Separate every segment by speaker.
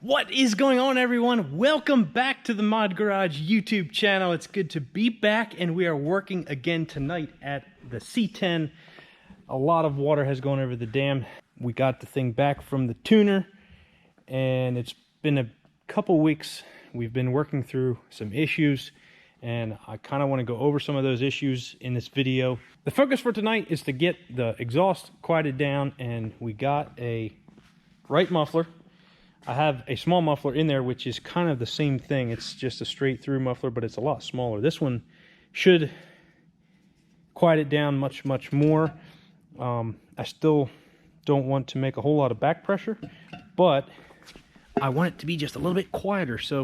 Speaker 1: What is going on, everyone? Welcome back to the Mod Garage YouTube channel. It's good to be back, and we are working again tonight at the C10. A lot of water has gone over the dam. We got the thing back from the tuner, and it's been a couple weeks. We've been working through some issues, and I kind of want to go over some of those issues in this video. The focus for tonight is to get the exhaust quieted down, and we got a right muffler. I have a small muffler in there, which is kind of the same thing. It's just a straight through muffler, but it's a lot smaller. This one should quiet it down much more. I still don't want to make a whole lot of back pressure, but I want it to be just a little bit quieter. So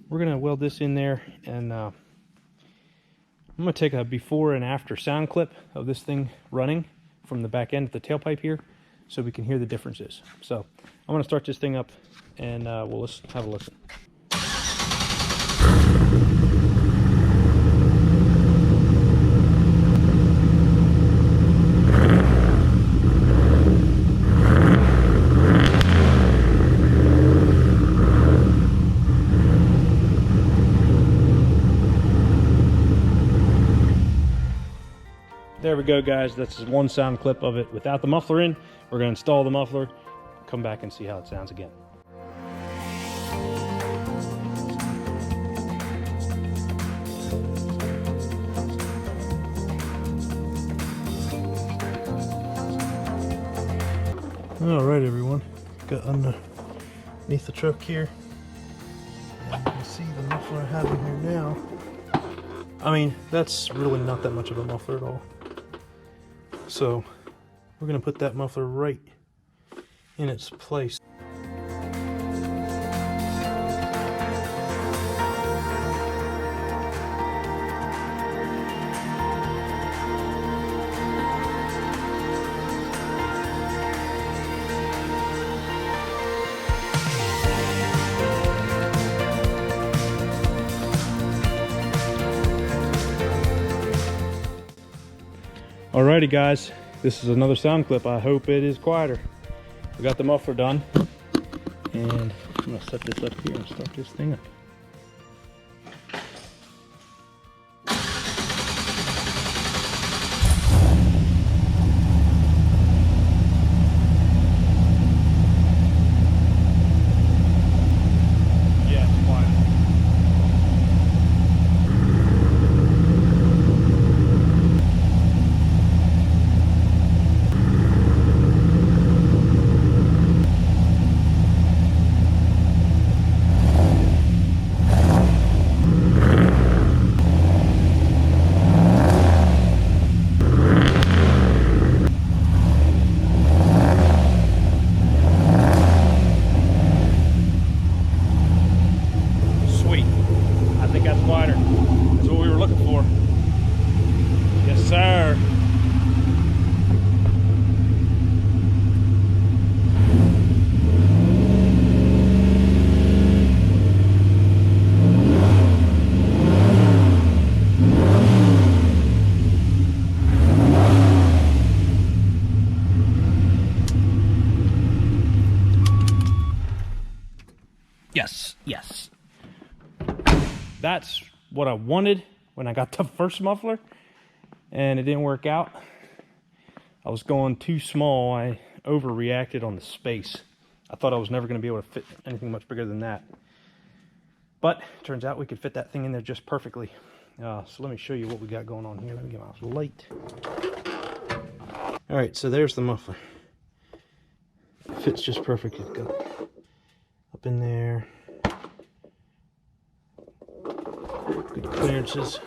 Speaker 1: we're going to weld this in there, and I'm going to take a before and after sound clip of this thing running from the back end of the tailpipe here, so we can hear the differences. So I'm going to start this thing up, and we'll have a listen. There we go, guys. That's one sound clip of it without the muffler in. We're going to install the muffler, come back and see how it sounds again. All right, everyone. Got underneath the truck here. You can see the muffler I have in here now. I mean, that's really not that much of a muffler at all. So we're going to put that muffler right in its place. Alrighty, guys, this is another sound clip. I hope it is quieter. We got the muffler done, and I'm gonna set this up here and start this thing up. Yes. That's what I wanted when I got the first muffler, and it didn't work out. I was going too small. I overreacted on the space. I thought I was never going to be able to fit anything much bigger than that. But it turns out we could fit that thing in there just perfectly. So let me show you what we got going on here. Let me get my light. All right, so there's the muffler. It fits just perfectly. Got up in there. Good clearances.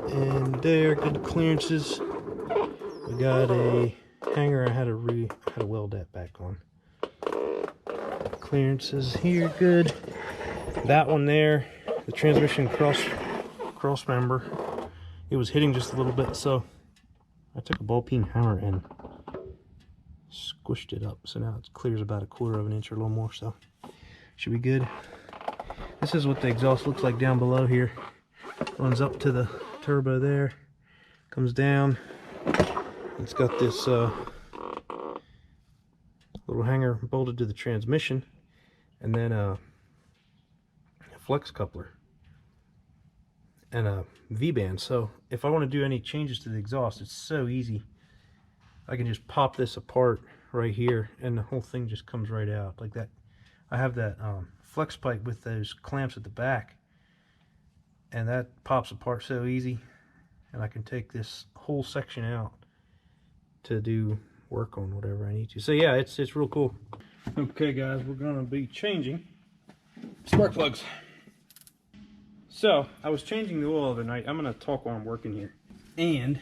Speaker 1: And there, good clearances. We got a hanger I had to weld that back on. Clearances here, good. That one there, the transmission cross member, it was hitting just a little bit, so I took a ball peen hammer and squished it up, so now it clears about 1/4 of an inch or a little more, so should be good. This is what the exhaust looks like down below here. Runs up to the turbo there, comes down. It's got this little hanger bolted to the transmission, and then a flex coupler and a V-band. So if I want to do any changes to the exhaust, it's so easy. I can just pop this apart right here and the whole thing just comes right out like that. I have that flex pipe with those clamps at the back, and that pops apart so easy, and I can take this whole section out to do work on whatever I need to. So yeah, it's real cool. Okay guys, we're gonna be changing spark plugs. So I was changing the oil the other night. I'm gonna talk while I'm working here, and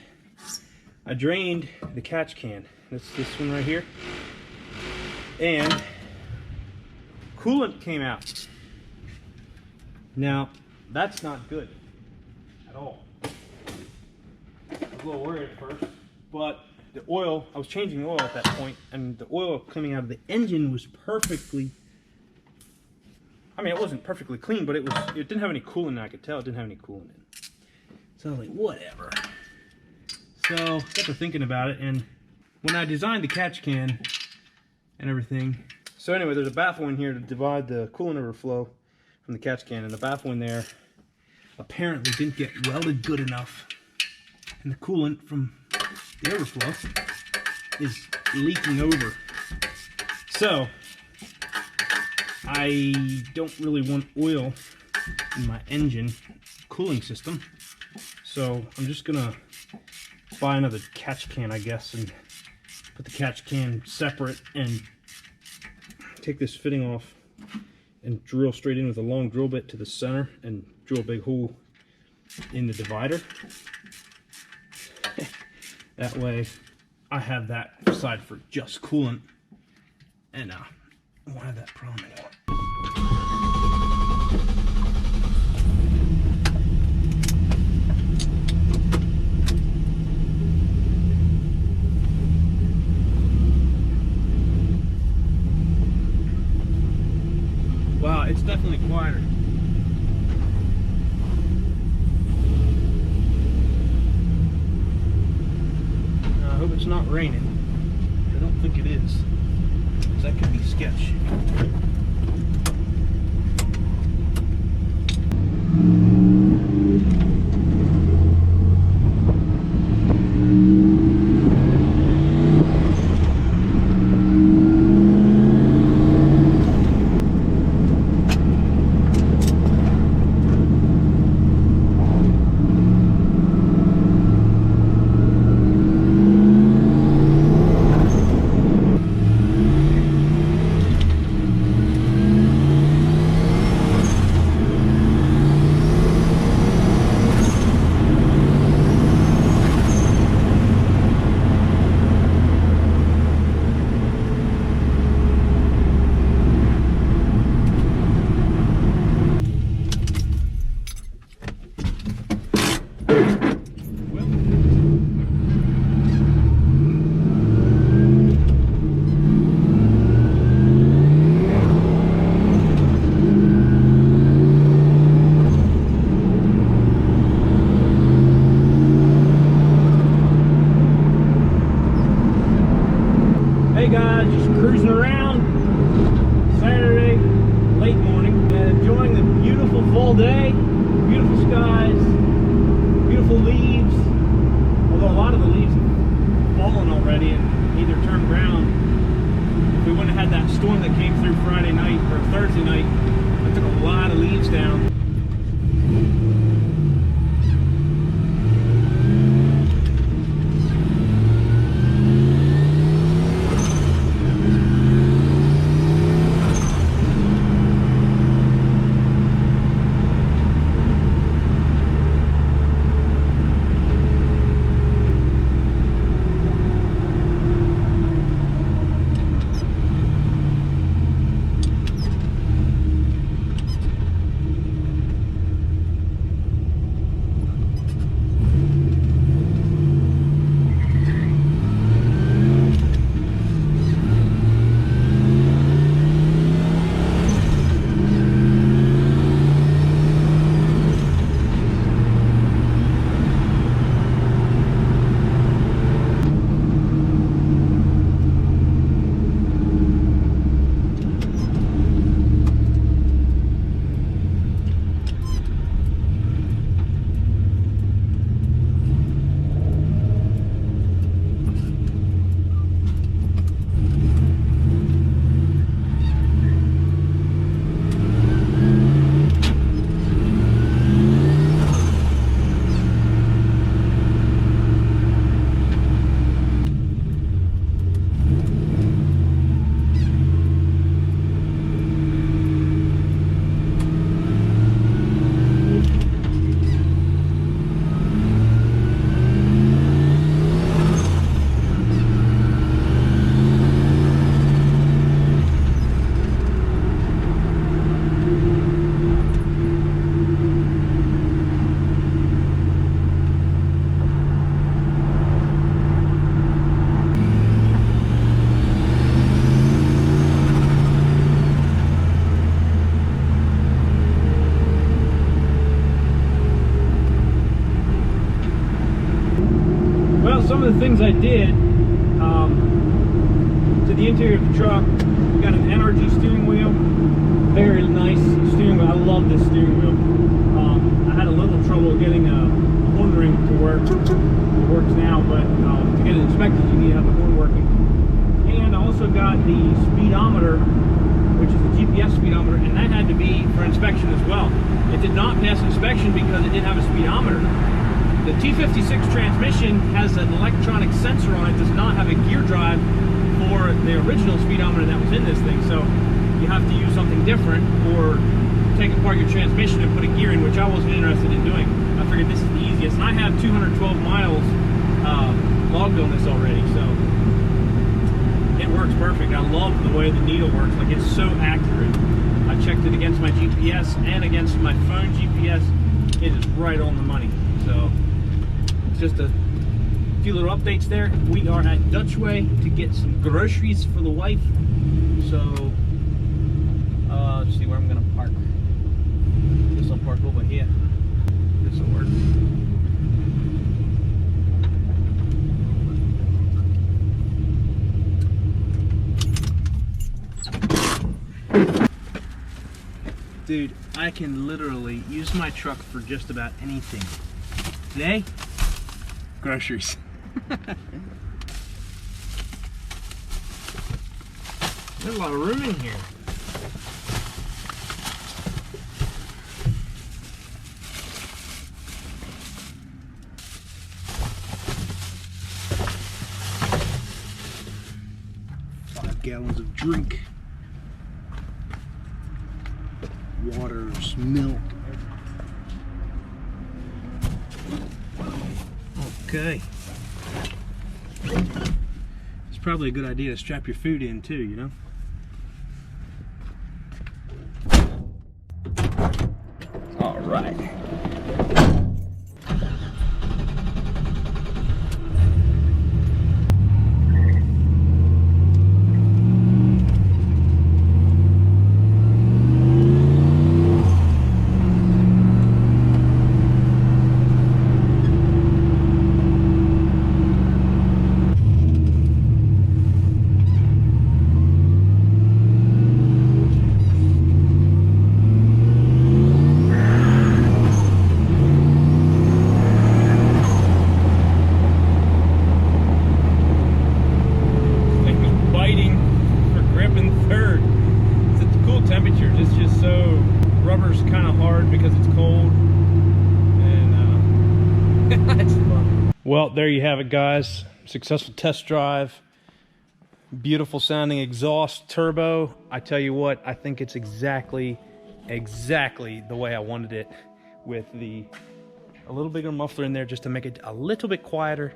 Speaker 1: I drained the catch can. That's this one right here, and coolant came out. Now that's not good at all. I was a little worried at first, but the oil, I was changing the oil at that point, and the oil coming out of the engine was perfectly, I mean, it wasn't perfectly clean, but it didn't have any coolant in it. I could tell it didn't have any coolant in it. So I was like, whatever. So got to thinking about it, and when I designed the catch can and everything, so anyway, there's a baffle in here to divide the coolant overflow from the catch can, and the baffle in there apparently didn't get welded good enough, and the coolant from the overflow is leaking over. So I don't really want oil in my engine cooling system, so I'm just gonna buy another catch can, I guess, and put the catch can separate and take this fitting off and drill straight in with a long drill bit to the center and drill a big hole in the divider. That way I have that side for just coolant, and I won't have that problem anymore. Wow, it's definitely quieter. I hope it's not raining. I don't think it is, because that could be sketch. things I did to the interior of the truck. We got an NRG steering wheel, very nice steering wheel. I love this steering wheel. I had a little trouble getting a horn ring to work. It works now, but to get it inspected, you need to have the horn working. And I also got the speedometer, which is the GPS speedometer, and that had to be for inspection as well. It did not pass inspection because it didn't have a speedometer. The T56 transmission has an electronic sensor on it, does not have a gear drive for the original speedometer that was in this thing, so you have to use something different or take apart your transmission and put a gear in, which I wasn't interested in doing. I figured this is the easiest, and I have 212 miles logged on this already, so it works perfect. I love the way the needle works, like it's so accurate. I checked it against my GPS and against my phone GPS. It is right on the money. So just a few little updates there. We are at Dutch Way to get some groceries for the wife. So let's see where I'm gonna park. Guess I'll park over here. This will work. Dude, I can literally use my truck for just about anything. Today, groceries. There's a lot of room in here. Gallons of drink, waters, milk. Okay. It's probably a good idea to strap your food in too, you know? All right. Well, there you have it, guys. Successful test drive. Beautiful sounding exhaust, turbo. I tell you what, I think it's exactly the way I wanted it, with a little bigger muffler in there just to make it a little bit quieter.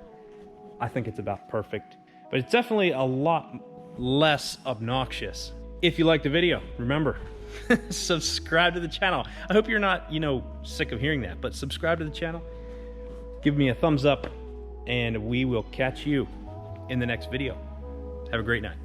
Speaker 1: I think it's about perfect, but it's definitely a lot less obnoxious. If you liked the video, remember, subscribe to the channel. I hope you're not, sick of hearing that, but subscribe to the channel. Give me a thumbs up, and we will catch you in the next video. Have a great night.